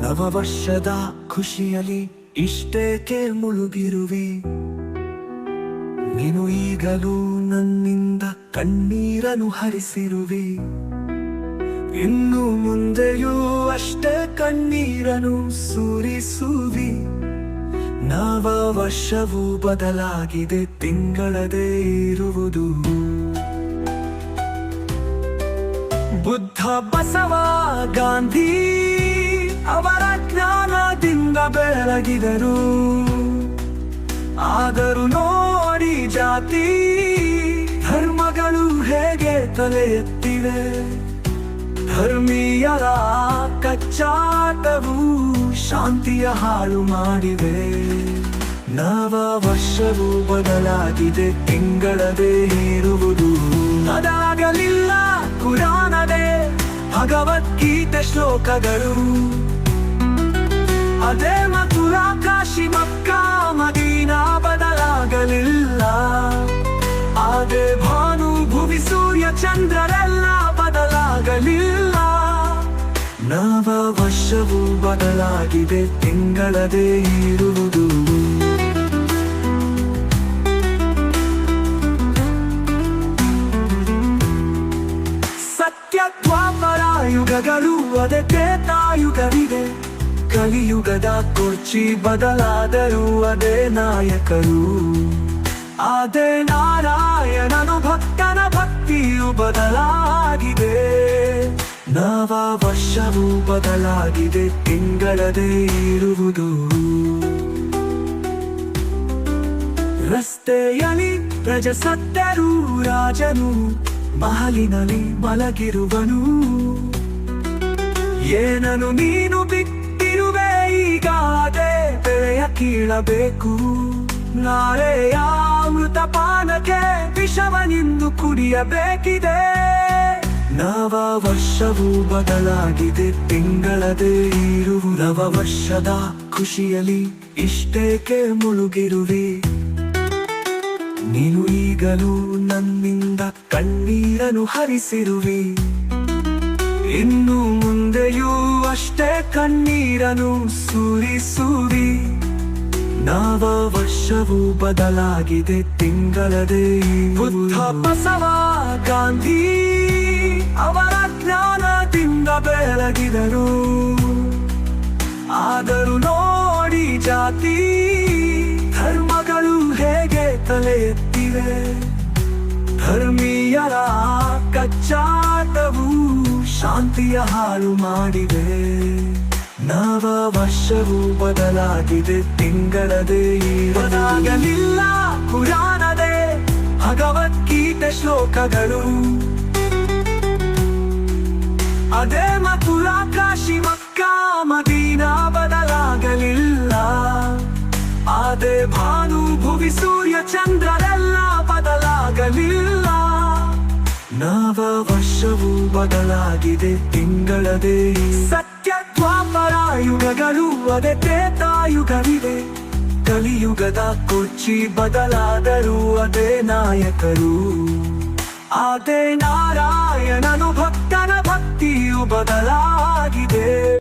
ನವವರ್ಷದ ಖುಷಿಯಲ್ಲಿ ಇಷ್ಟೇಕೆ ಮುಳುಗಿರುವಿ? ನೀನು ಈಗಲೂ ನನ್ನಿಂದ ಕಣ್ಣೀರನ್ನು ಹರಿಸಿರುವಿ. ಇನ್ನು ಮುಂದೆಯೂ ಅಷ್ಟೇ ಕಣ್ಣೀರನ್ನು ಸುರಿಸುವಿ. ನವ ವರ್ಷವೂ ಬದಲಾಗಿದೆ, ತಿಂಗಳದೇ ಇರುವುದು. ಬುದ್ಧ, ಬಸವ, ಗಾಂಧಿ ಅವರ ಜ್ಞಾನದಿಂದ ಬೆಳಗಿದರು. ಆದರೂ ನೋಡಿ ಜಾತಿ ಧರ್ಮಗಳು ಹೇಗೆ ತಲೆ ಎತ್ತಿವೆ. ಧರ್ಮೀಯರ ಕಚ್ಚಾಟವು ಶಾಂತಿಯ ಹಾಳು ಮಾಡಿವೆ. ನವ ವರ್ಷವೂ ಬದಲಾಗಿದೆ, ತಿಂಗಳದೇ ಇರುವುದು. ಅದಾಗಲಿಲ್ಲ ಕುರಾನದೇ ಭಗವದ್ಗೀತೆ ಶ್ಲೋಕಗಳು. ಅದೇ ಮಥುರಾ, ಕಾಶಿ, ಮಕ್ಕಾ, ಮದೀನಾ ಬದಲಾಗಲಿಲ್ಲ. ಅದೇ ಭಾನು, ಭುವಿ, ಸೂರ್ಯ, ಚಂದ್ರರೆಲ್ಲ ಬದಲಾಗಲಿಲ್ಲ. ನವ ವರ್ಷವೂ ಬದಲಾಗಿದೆ, ತಿಂಗಳದೇ ಇರುವುದು. ಸತ್ಯ ದ್ವಾಪರ ಯುಗಗಳು, ಅದೇ ತ್ರೇತಾಯುಗವಿದೆ. ಕಲಿಯುಗದ ಕುರ್ಚಿ ಬದಲಾದರೂ ಅದೇ ನಾಯಕರು. ಅದೇ ನಾರಾಯಣನು ಭಕ್ತನ ಭಕ್ತಿಯು ಬದಲಾಗಿದೆ. ನವ ವರ್ಷವೂ ಬದಲಾಗಿದೆ, ತಿಂಗಳದೇ ಇರುವುದು. ರಸ್ತೆಯಲ್ಲಿ ಪ್ರಜಸತ್ತರೂ ರಾಜನು ಮಹಲಿನಲ್ಲಿ ಮಲಗಿರುವನು. ಏನನು ನೀನು ಬಿಟ್ಟಿರುವೆ ಈಗ, ಅದೇ ಬೆಳೆಯ ಕೀಳಬೇಕು. ನಾಳೆಯ ಅಮೃತಪಾನಕ್ಕೆ ವಿಷವನಿಂದು ಕುಡಿಯಬೇಕಿದೆ. ನವ ವರ್ಷವೂ ಬದಲಾಗಿದೆ, ತಿಂಗಳದೇ ಇರುವುದು. ನವ ವರ್ಷದ ಖುಷಿಯಲ್ಲಿ ಇಷ್ಟೇಕೆ ಮುಳುಗಿರುವಿ? ನೀನು ಈಗಲೂ ನನ್ನಿಂದ ಕಣ್ಣೀರನ್ನು ಹರಿಸಿರುವಿ. ಇನ್ನು ಮುಂದೆಯೂ ಅಷ್ಟೇ ಕಣ್ಣೀರನ್ನು ಸುರಿಸುವಿ. ನವ ವರ್ಷವೂ ಬದಲಾಗಿದೆ, ತಿಂಗಳದೇ ಬುದ್ಧ, ಬಸವ, ಗಾಂಧಿ ಅವರ ಜ್ಞಾನದಿಂದ ಬೆಳಗಿದರು. ಆದರೂ ನೋಡಿ ಜಾತಿ ಧರ್ಮಗಳು ಹೇಗೆ ತಲೆ ಎತ್ತಿವೆ. ಧರ್ಮೀಯರ ಕಚ್ಚಾಟವು ಶಾಂತಿಯ ಹಾಳು ಮಾಡಿದೆ. ನವ ವರ್ಷವೂ ಬದಲಾಗಿದೆ, ತಿಂಗಳದೇ ಬದಲಾಗಲಿಲ್ಲ ಕುರಾನದೇ ಭಗವದ್ಗೀತೆ ಶ್ಲೋಕಗಳು. ಅದೇ ಮಥುರಾ, ಕಾಶಿ, ಮಕ್ಕಾ, ಮದೀನಾ ಬದಲಾಗಲಿಲ್ಲ. ಅದೇ ಭಾನು, ಭುವಿ, ಸೂರ್ಯ, ಚಂದ್ರರೆಲ್ಲ ಬದಲಾಗಲಿಲ್ಲ. ನವ ವರ್ಷವೂ ಬದಲಾಗಿದೆ, ತಿಂಗಳದೇ. ಸತ್ಯ ದ್ವಾಪರ ಯುಗಗಳು, ಅದೇ ತ್ರೇತಾಯುಗವಿದೆ. ಕಲಿಯುಗದ ಕುರ್ಚಿ ಬದಲಾದರೂ ಅದೇ ನಾಯಕರು. ಅದೇ ನಾರಾಯಣನು ಭಕ್ತನ ಭಕ್ತಿಯು ಬದಲಾಗಿದೆ.